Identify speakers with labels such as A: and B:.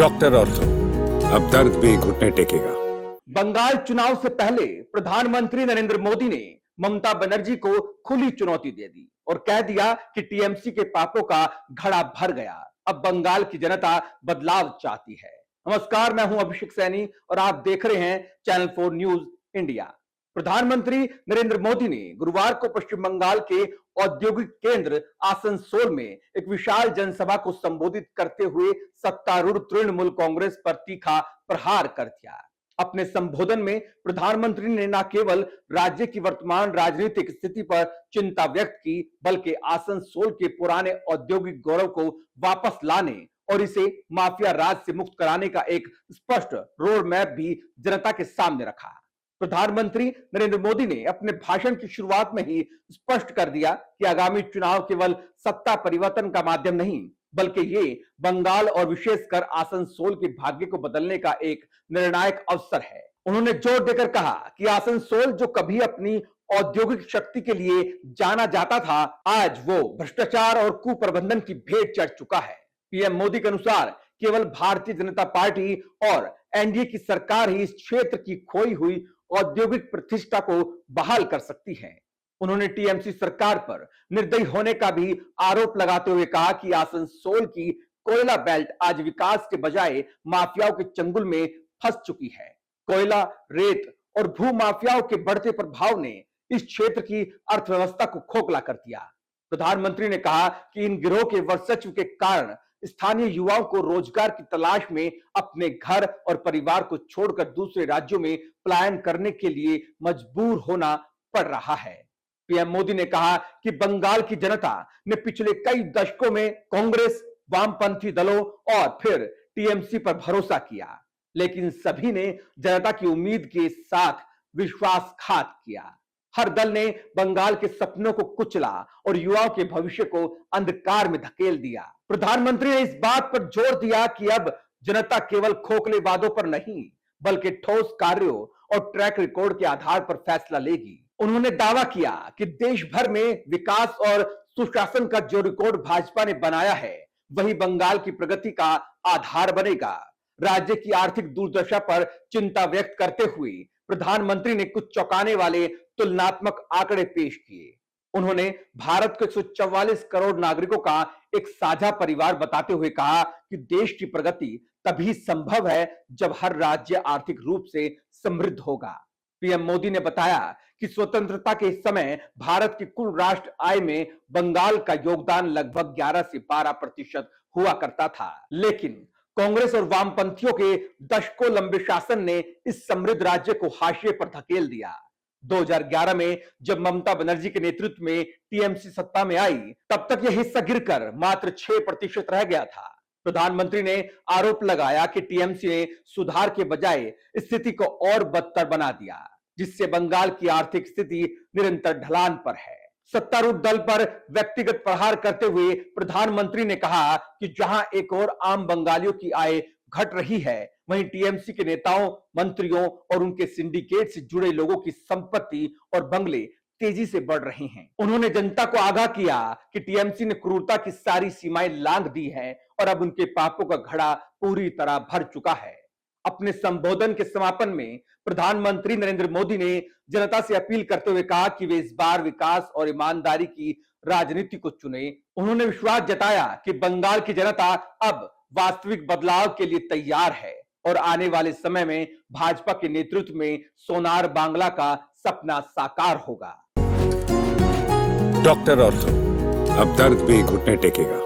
A: Doctor ortho, अब दर्द भी घुटने टेकेगा।
B: बंगाल चुनाव से पहले प्रधानमंत्री नरेंद्र मोदी ने ममता बनर्जी को खुली चुनौती दे दी और कह दिया कि टीएमसी के पापों का घड़ा भर गया। अब बंगाल की जनता बदलाव चाहती है। नमस्कार, मैं हूं अभिषेक सैनी और आप देख रहे हैं चैनल 4 न्यूज इंडिया। प्रधानमंत्री नरेंद्र मोदी ने गुरुवार को पश्चिम बंगाल के औद्योगिक केंद्र आसनसोल में एक विशाल जनसभा को संबोधित करते हुए सत्तारूढ़ तृणमूल कांग्रेस पर तीखा प्रहार कर दिया। अपने संबोधन में प्रधानमंत्री ने न केवल राज्य की वर्तमान राजनीतिक स्थिति पर चिंता व्यक्त की, बल्कि आसनसोल के पुराने औद्योगिक गौरव को वापस लाने और इसे माफिया राज से मुक्त कराने का एक स्पष्ट रोड मैप भी जनता के सामने रखा। प्रधानमंत्री नरेंद्र मोदी ने अपने भाषण की शुरुआत में ही स्पष्ट कर दिया कि आगामी चुनाव केवल सत्ता परिवर्तन का माध्यम नहीं, बल्कि ये बंगाल और विशेषकर आसनसोल के भाग्य को बदलने का एक निर्णायक अवसर है। उन्होंने जोर देकर कहा कि आसनसोल जो कभी अपनी औद्योगिक शक्ति के लिए जाना जाता था, आज वो भ्रष्टाचार और कुप्रबंधन की भेंट चढ़ चुका है। पीएम मोदी के अनुसार केवल भारतीय जनता पार्टी और एनडीए की सरकार ही इस क्षेत्र की खोई हुई औद्योगिक प्रतिष्ठा को बहाल कर सकती है। उन्होंने टीएमसी सरकार पर निर्दयी होने का भी आरोप लगाते हुए कहा कि आसनसोल की कोयला बेल्ट आज विकास के बजाय माफियाओं के चंगुल में फंस चुकी है। कोयला, रेत और भू माफियाओं के बढ़ते प्रभाव ने इस क्षेत्र की अर्थव्यवस्था को खोखला कर दिया। प्रधानमंत्री ने कहा कि इन गिरोह के वर्चस्व के कारण स्थानीय युवाओं को रोजगार की तलाश में अपने घर और परिवार को छोड़कर दूसरे राज्यों में पलायन करने के लिए मजबूर होना पड़ रहा है। पीएम मोदी ने कहा कि बंगाल की जनता ने पिछले कई दशकों में कांग्रेस, वामपंथी दलों और फिर टीएमसी पर भरोसा किया, लेकिन सभी ने जनता की उम्मीद के साथ विश्वासघात किया। हर दल ने बंगाल के सपनों को कुचला और युवाओं के भविष्य को अंधकार में धकेल दिया। प्रधानमंत्री ने इस बात पर जोर दिया कि अब जनता केवल खोखले वादों पर नहीं, बल्कि ठोस कार्यों और ट्रैक रिकॉर्ड के आधार पर फैसला लेगी। उन्होंने दावा किया कि देश भर में विकास और सुशासन का जो रिकॉर्ड भाजपा ने बनाया है, वही बंगाल की प्रगति का आधार बनेगा। राज्य की आर्थिक दुर्दशा पर चिंता व्यक्त करते हुए प्रधानमंत्री ने कुछ चौंकाने वाले तुलनात्मक आंकड़े पेश किए। उन्होंने भारत को 144 करोड़ नागरिकों का एक साझा परिवार बताते हुए कहा कि देश की प्रगति तभी संभव है जब हर राज्य आर्थिक रूप से समृद्ध होगा। पीएम मोदी ने बताया कि स्वतंत्रता के समय भारत की कुल राष्ट्र आय में बंगाल का योगदान लगभग 11 से 12% हुआ करता था, लेकिन कांग्रेस और वामपंथियों के दशकों लंबे शासन ने इस समृद्ध राज्य को हाशिए पर धकेल दिया। 2011 में जब ममता बनर्जी के नेतृत्व में टीएमसी सत्ता में आई, तब तक यह हिस्सा गिरकर मात्र 6% रह गया था। प्रधानमंत्री ने आरोप लगाया कि टीएमसी ने सुधार के बजाय स्थिति को और बदतर बना दिया, जिससे बंगाल की आर्थिक स्थिति निरंतर ढलान पर है। सत्तारूढ़ दल पर व्यक्तिगत प्रहार करते हुए प्रधानमंत्री ने कहा कि जहां एक और आम बंगालियों की आय घट रही है, वहीं टीएमसी के नेताओं, मंत्रियों और उनके सिंडिकेट से जुड़े लोगों की संपत्ति और बंगले तेजी से बढ़ रहे हैं। उन्होंने जनता को आगाह किया कि टीएमसी ने क्रूरता की सारी सीमाएं लांघ दी हैं और अब उनके पापों का घड़ा पूरी तरह भर चुका है। अपने संबोधन के समापन में प्रधानमंत्री नरेंद्र मोदी ने जनता से अपील करते हुए कहा कि वे इस बार विकास और ईमानदारी की राजनीति को चुने। उन्होंने विश्वास जताया कि बंगाल की जनता अब वास्तविक बदलाव के लिए तैयार है और आने वाले समय में भाजपा के नेतृत्व में सोनार बांग्ला का सपना साकार होगा।
A: डॉक्टर ऑर्थो, अब दर्द भी घुटने टेकेगा।